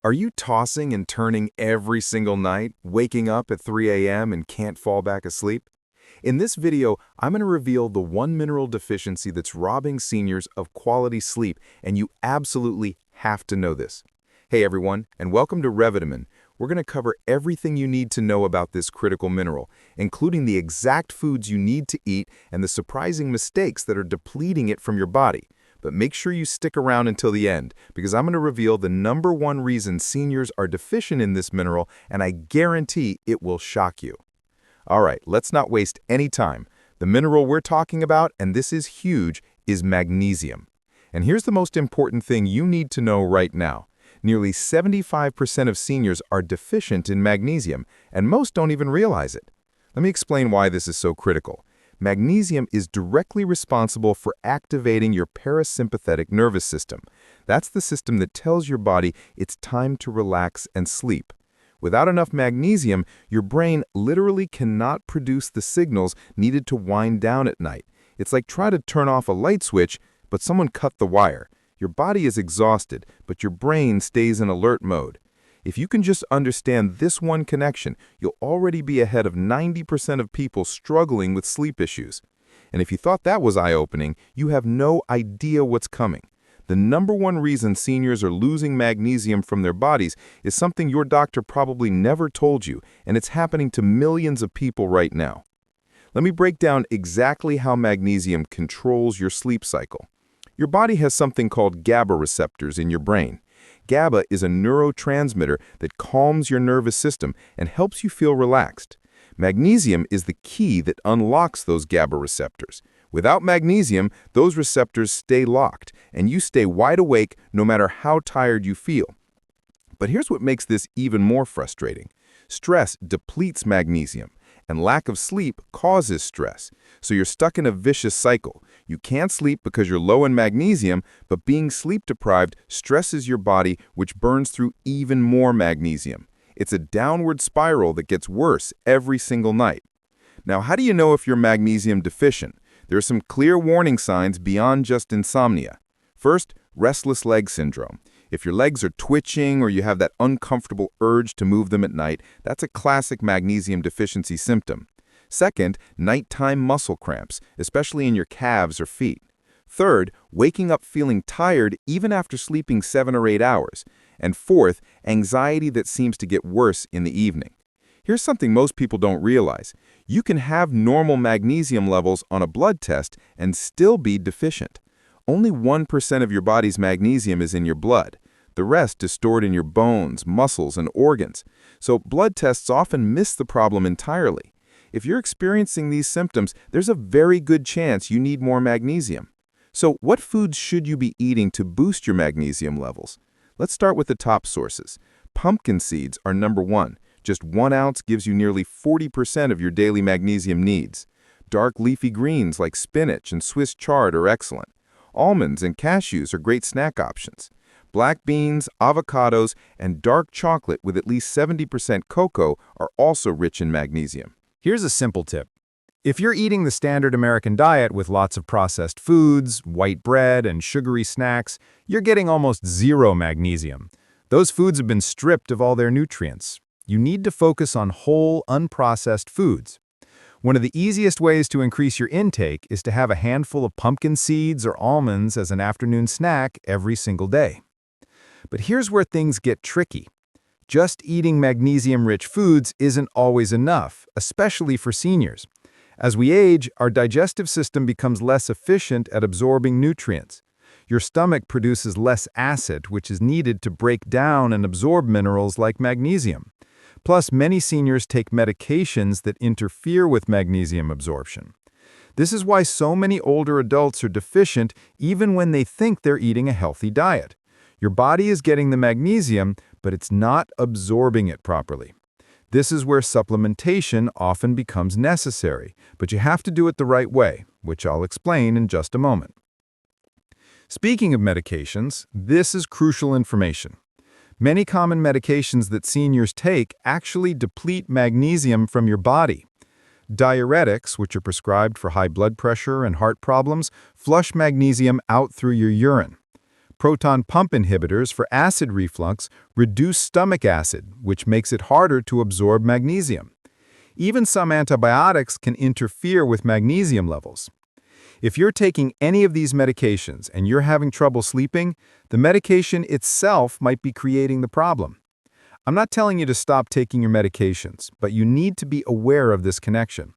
Are you tossing and turning every single night, waking up at 3 a.m. and can't fall back asleep? In this video, I'm going to reveal the one mineral deficiency that's robbing seniors of quality sleep, and you absolutely have to know this. Hey everyone, and welcome to Revitamen. We're going to cover everything you need to know about this critical mineral, including the exact foods you need to eat and the surprising mistakes that are depleting it from your body. But make sure you stick around until the end, because I'm going to reveal the #1 reason seniors are deficient in this mineral, and I guarantee it will shock you. All right, let's not waste any time. The mineral we're talking about, and this is huge, is magnesium. And here's the most important thing you need to know right now. Nearly 75% of seniors are deficient in magnesium, and most don't even realize it. Let me explain why this is so critical. Magnesium is directly responsible for activating your parasympathetic nervous system. That's the system that tells your body it's time to relax and sleep. Without enough magnesium, your brain literally cannot produce the signals needed to wind down at night. It's like trying to turn off a light switch, but someone cut the wire. Your body is exhausted, but your brain stays in alert mode. If you can just understand this one connection, you'll already be ahead of 90% of people struggling with sleep issues. And if you thought that was eye-opening, you have no idea what's coming. The #1 reason seniors are losing magnesium from their bodies is something your doctor probably never told you, and it's happening to millions of people right now. Let me break down exactly how magnesium controls your sleep cycle. Your body has something called GABA receptors in your brain. GABA is a neurotransmitter that calms your nervous system and helps you feel relaxed. Magnesium is the key that unlocks those GABA receptors. Without magnesium, those receptors stay locked, and you stay wide awake no matter how tired you feel. But here's what makes this even more frustrating. Stress depletes magnesium, and lack of sleep causes stress. So you're stuck in a vicious cycle. You can't sleep because you're low in magnesium, but being sleep-deprived stresses your body, which burns through even more magnesium. It's a downward spiral that gets worse every single night. Now, how do you know if you're magnesium deficient? There are some clear warning signs beyond just insomnia. First, restless leg syndrome. If your legs are twitching or you have that uncomfortable urge to move them at night, that's a classic magnesium deficiency symptom. Second, nighttime muscle cramps, especially in your calves or feet. Third, waking up feeling tired even after sleeping 7 or 8 hours. And fourth, anxiety that seems to get worse in the evening. Here's something most people don't realize. You can have normal magnesium levels on a blood test and still be deficient. Only 1% of your body's magnesium is in your blood. The rest is stored in your bones, muscles, and organs. So blood tests often miss the problem entirely. If you're experiencing these symptoms, there's a very good chance you need more magnesium. So what foods should you be eating to boost your magnesium levels? Let's start with the top sources. Pumpkin seeds are #1. Just 1 ounce gives you nearly 40% of your daily magnesium needs. Dark leafy greens like spinach and Swiss chard are excellent. Almonds and cashews are great snack options. Black beans, avocados, and dark chocolate with at least 70% cocoa are also rich in magnesium. Here's a simple tip. If you're eating the standard American diet with lots of processed foods, white bread, and sugary snacks, you're getting almost zero magnesium. Those foods have been stripped of all their nutrients. You need to focus on whole, unprocessed foods. One of the easiest ways to increase your intake is to have a handful of pumpkin seeds or almonds as an afternoon snack every single day. But here's where things get tricky. Just eating magnesium-rich foods isn't always enough, especially for seniors. As we age, our digestive system becomes less efficient at absorbing nutrients. Your stomach produces less acid, which is needed to break down and absorb minerals like magnesium. Plus, many seniors take medications that interfere with magnesium absorption. This is why so many older adults are deficient even when they think they're eating a healthy diet. Your body is getting the magnesium, but it's not absorbing it properly. This is where supplementation often becomes necessary, but you have to do it the right way, which I'll explain in just a moment. Speaking of medications, this is crucial information. Many common medications that seniors take actually deplete magnesium from your body. Diuretics, which are prescribed for high blood pressure and heart problems, flush magnesium out through your urine. proton pump inhibitors for acid reflux reduce stomach acid, which makes it harder to absorb magnesium. Even some antibiotics can interfere with magnesium levels. If you're taking any of these medications and you're having trouble sleeping, the medication itself might be creating the problem. I'm not telling you to stop taking your medications, but you need to be aware of this connection.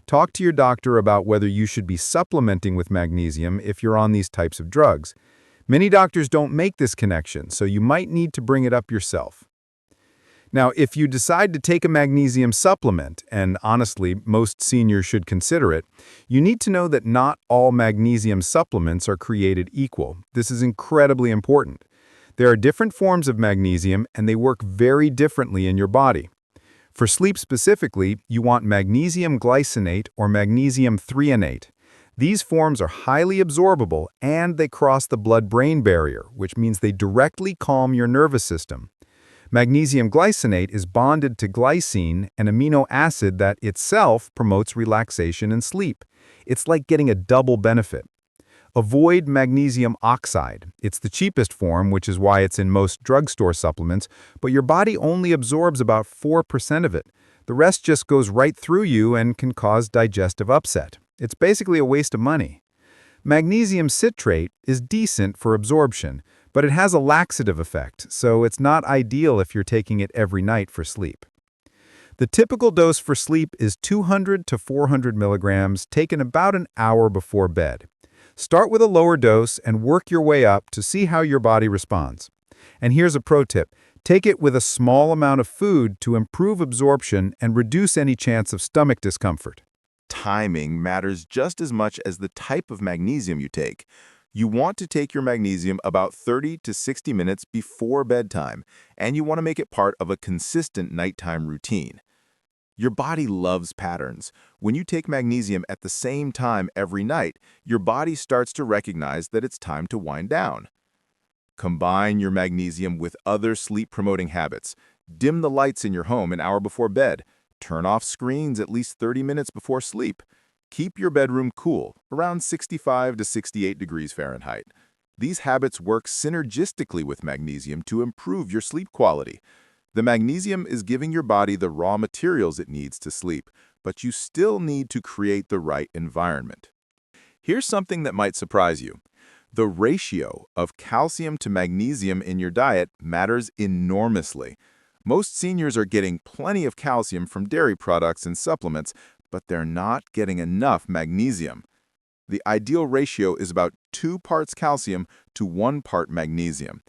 Talk to your doctor about whether you should be supplementing with magnesium if you're on these types of drugs. Many doctors don't make this connection, so you might need to bring it up yourself. Now, if you decide to take a magnesium supplement, and honestly, most seniors should consider it, you need to know that not all magnesium supplements are created equal. This is incredibly important. There are different forms of magnesium, and they work very differently in your body. For sleep specifically, you want magnesium glycinate or magnesium threonate. These forms are highly absorbable, and they cross the blood-brain barrier, which means they directly calm your nervous system. Magnesium glycinate is bonded to glycine, an amino acid that itself promotes relaxation and sleep. It's like getting a double benefit. Avoid magnesium oxide. It's the cheapest form, which is why it's in most drugstore supplements, but your body only absorbs about 4% of it. The rest just goes right through you and can cause digestive upset. It's basically a waste of money. Magnesium citrate is decent for absorption, but it has a laxative effect, so it's not ideal if you're taking it every night for sleep. The typical dose for sleep is 200 to 400 milligrams, taken about an hour before bed. Start with a lower dose and work your way up to see how your body responds. And here's a pro tip. Take it with a small amount of food to improve absorption and reduce any chance of stomach discomfort. Timing matters just as much as the type of magnesium you take. You want to take your magnesium about 30 to 60 minutes before bedtime, and you want to make it part of a consistent nighttime routine. Your body loves patterns. When you take magnesium at the same time every night, your body starts to recognize that it's time to wind down. Combine your magnesium with other sleep-promoting habits. Dim the lights in your home an hour before bed. Turn off screens at least 30 minutes before sleep. Keep your bedroom cool, around 65 to 68 degrees Fahrenheit. These habits work synergistically with magnesium to improve your sleep quality. The magnesium is giving your body the raw materials it needs to sleep, but you still need to create the right environment. Here's something that might surprise you. The ratio of calcium to magnesium in your diet matters enormously. Most seniors are getting plenty of calcium from dairy products and supplements, but they're not getting enough magnesium. The ideal ratio is about 2 parts calcium to 1 part magnesium.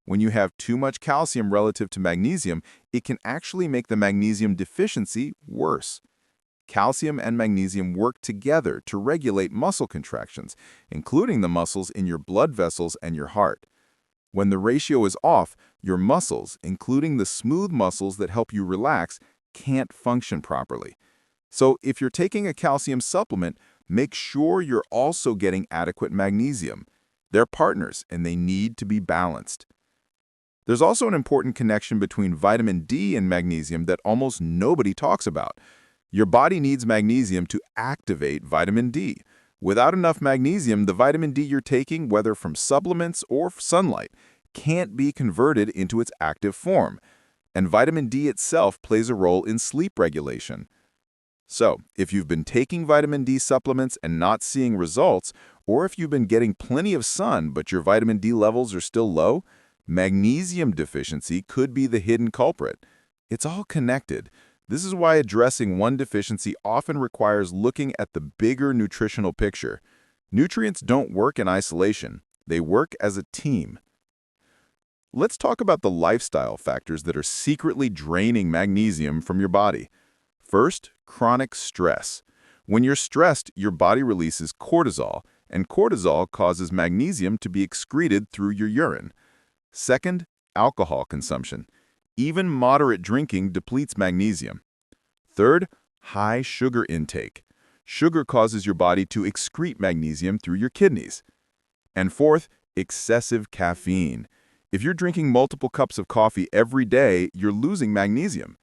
When you have too much calcium relative to magnesium, it can actually make the magnesium deficiency worse. Calcium and magnesium work together to regulate muscle contractions, including the muscles in your blood vessels and your heart. When the ratio is off, your muscles, including the smooth muscles that help you relax, can't function properly. So if you're taking a calcium supplement, make sure you're also getting adequate magnesium. They're partners, and they need to be balanced. There's also an important connection between vitamin D and magnesium that almost nobody talks about. Your body needs magnesium to activate vitamin D. Without enough magnesium, the vitamin D you're taking, whether from supplements or sunlight, can't be converted into its active form. And vitamin D itself plays a role in sleep regulation. So, if you've been taking vitamin D supplements and not seeing results, or if you've been getting plenty of sun but your vitamin D levels are still low, magnesium deficiency could be the hidden culprit. It's all connected. This is why addressing one deficiency often requires looking at the bigger nutritional picture. Nutrients don't work in isolation. They work as a team. Let's talk about the lifestyle factors that are secretly draining magnesium from your body. First, chronic stress. When you're stressed, your body releases cortisol, and cortisol causes magnesium to be excreted through your urine. Second, alcohol consumption. Even moderate drinking depletes magnesium. Third, high sugar intake. Sugar causes your body to excrete magnesium through your kidneys. And fourth, excessive caffeine. If you're drinking multiple cups of coffee every day, you're losing magnesium.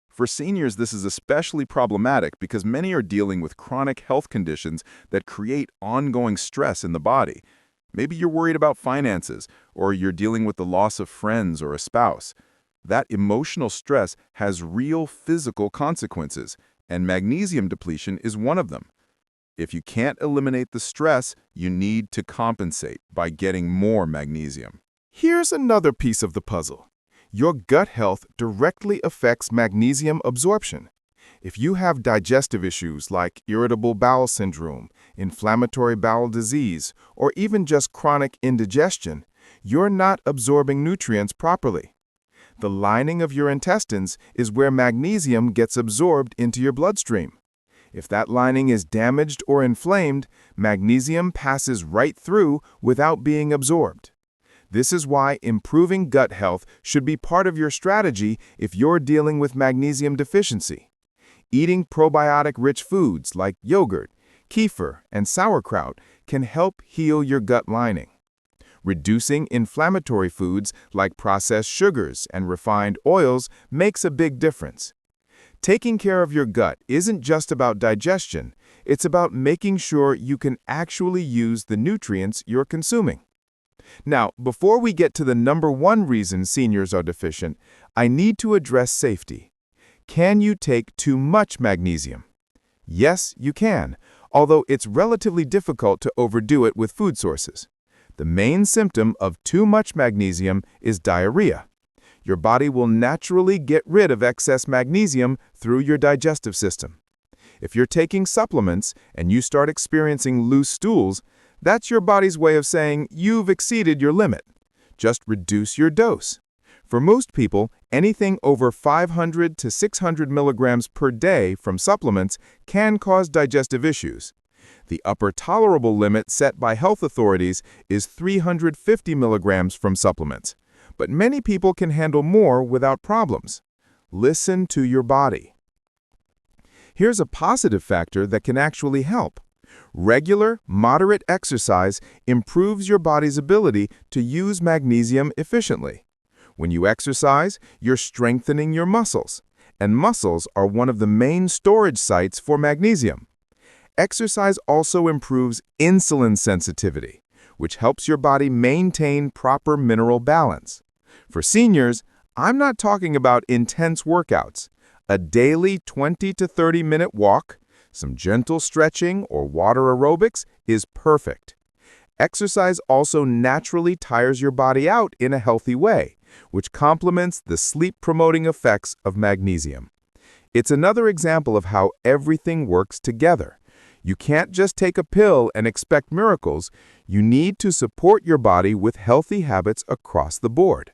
For seniors, this is especially problematic because many are dealing with chronic health conditions that create ongoing stress in the body. Maybe you're worried about finances, or you're dealing with the loss of friends or a spouse. That emotional stress has real physical consequences, and magnesium depletion is one of them. If you can't eliminate the stress, you need to compensate by getting more magnesium. Here's another piece of the puzzle. Your gut health directly affects magnesium absorption. If you have digestive issues like irritable bowel syndrome, inflammatory bowel disease, or even just chronic indigestion, you're not absorbing nutrients properly. The lining of your intestines is where magnesium gets absorbed into your bloodstream. If that lining is damaged or inflamed, magnesium passes right through without being absorbed. This is why improving gut health should be part of your strategy if you're dealing with magnesium deficiency. Eating probiotic-rich foods like yogurt, kefir, and sauerkraut can help heal your gut lining. Reducing inflammatory foods like processed sugars and refined oils makes a big difference. Taking care of your gut isn't just about digestion, it's about making sure you can actually use the nutrients you're consuming. Now, before we get to the number one reason seniors are deficient, I need to address safety. Can you take too much magnesium? Yes, you can, although it's relatively difficult to overdo it with food sources. The main symptom of too much magnesium is diarrhea. Your body will naturally get rid of excess magnesium through your digestive system. If you're taking supplements and you start experiencing loose stools, that's your body's way of saying you've exceeded your limit. Just reduce your dose. For most people, anything over 500 to 600 milligrams per day from supplements can cause digestive issues. The upper tolerable limit set by health authorities is 350 milligrams from supplements, but many people can handle more without problems. Listen to your body. Here's a positive factor that can actually help. Regular, moderate exercise improves your body's ability to use magnesium efficiently. When you exercise, you're strengthening your muscles, and muscles are one of the main storage sites for magnesium. Exercise also improves insulin sensitivity, which helps your body maintain proper mineral balance. For seniors, I'm not talking about intense workouts. A daily 20 to 30-minute walk, some gentle stretching or water aerobics is perfect. Exercise also naturally tires your body out in a healthy way, which complements the sleep-promoting effects of magnesium. It's another example of how everything works together. You can't just take a pill and expect miracles. You need to support your body with healthy habits across the board.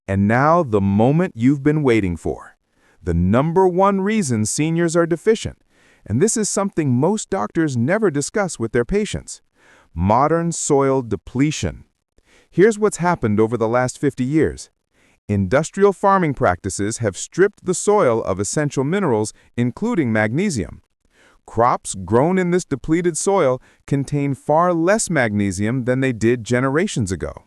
And now the moment you've been waiting for. The number one reason seniors are deficient, and this is something most doctors never discuss with their patients: modern soil depletion. Here's what's happened over the last 50 years. Industrial farming practices have stripped the soil of essential minerals, including magnesium. Crops grown in this depleted soil contain far less magnesium than they did generations ago.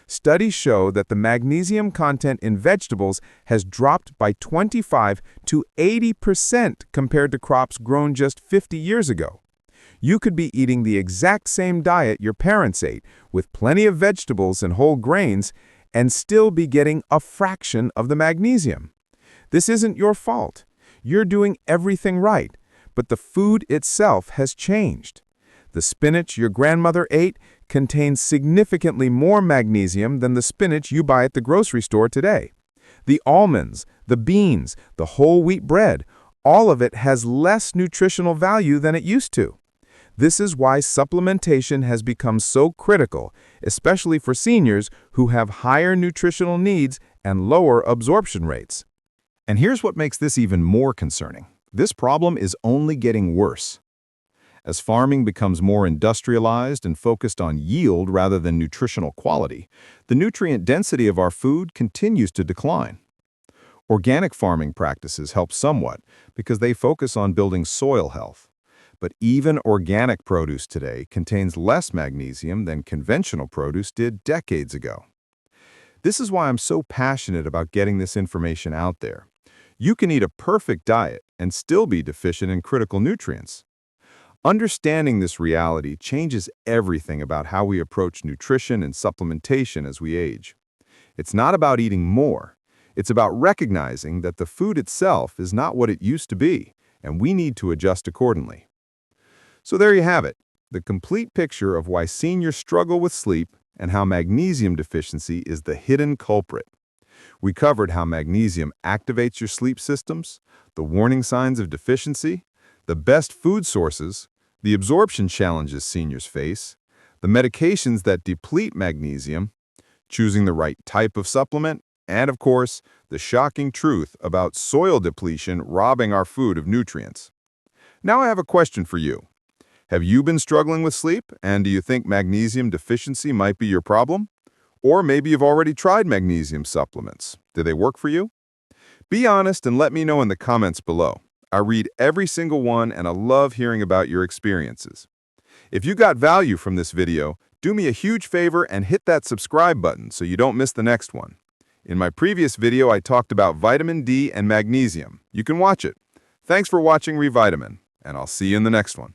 Studies show that the magnesium content in vegetables has dropped by 25 to 80% compared to crops grown just 50 years ago. You could be eating the exact same diet your parents ate, with plenty of vegetables and whole grains, and still be getting a fraction of the magnesium. This isn't your fault. You're doing everything right, but the food itself has changed. The spinach your grandmother ate contains significantly more magnesium than the spinach you buy at the grocery store today. The almonds, the beans, the whole wheat bread, all of it has less nutritional value than it used to. This is why supplementation has become so critical, especially for seniors who have higher nutritional needs and lower absorption rates. And here's what makes this even more concerning. This problem is only getting worse. As farming becomes more industrialized and focused on yield rather than nutritional quality, the nutrient density of our food continues to decline. Organic farming practices help somewhat because they focus on building soil health. But even organic produce today contains less magnesium than conventional produce did decades ago. This is why I'm so passionate about getting this information out there. You can eat a perfect diet and still be deficient in critical nutrients. Understanding this reality changes everything about how we approach nutrition and supplementation as we age. It's not about eating more. It's about recognizing that the food itself is not what it used to be, and we need to adjust accordingly. So there you have it, the complete picture of why seniors struggle with sleep and how magnesium deficiency is the hidden culprit. We covered how magnesium activates your sleep systems, the warning signs of deficiency, the best food sources, the absorption challenges seniors face, the medications that deplete magnesium, choosing the right type of supplement, and of course, the shocking truth about soil depletion robbing our food of nutrients. Now I have a question for you. Have you been struggling with sleep, and do you think magnesium deficiency might be your problem? Or maybe you've already tried magnesium supplements. Do they work for you? Be honest and let me know in the comments below. I read every single one and I love hearing about your experiences. If you got value from this video, do me a huge favor and hit that subscribe button so you don't miss the next one. In my previous video, I talked about vitamin D and magnesium. You can watch it. Thanks for watching Revitamen, and I'll see you in the next one.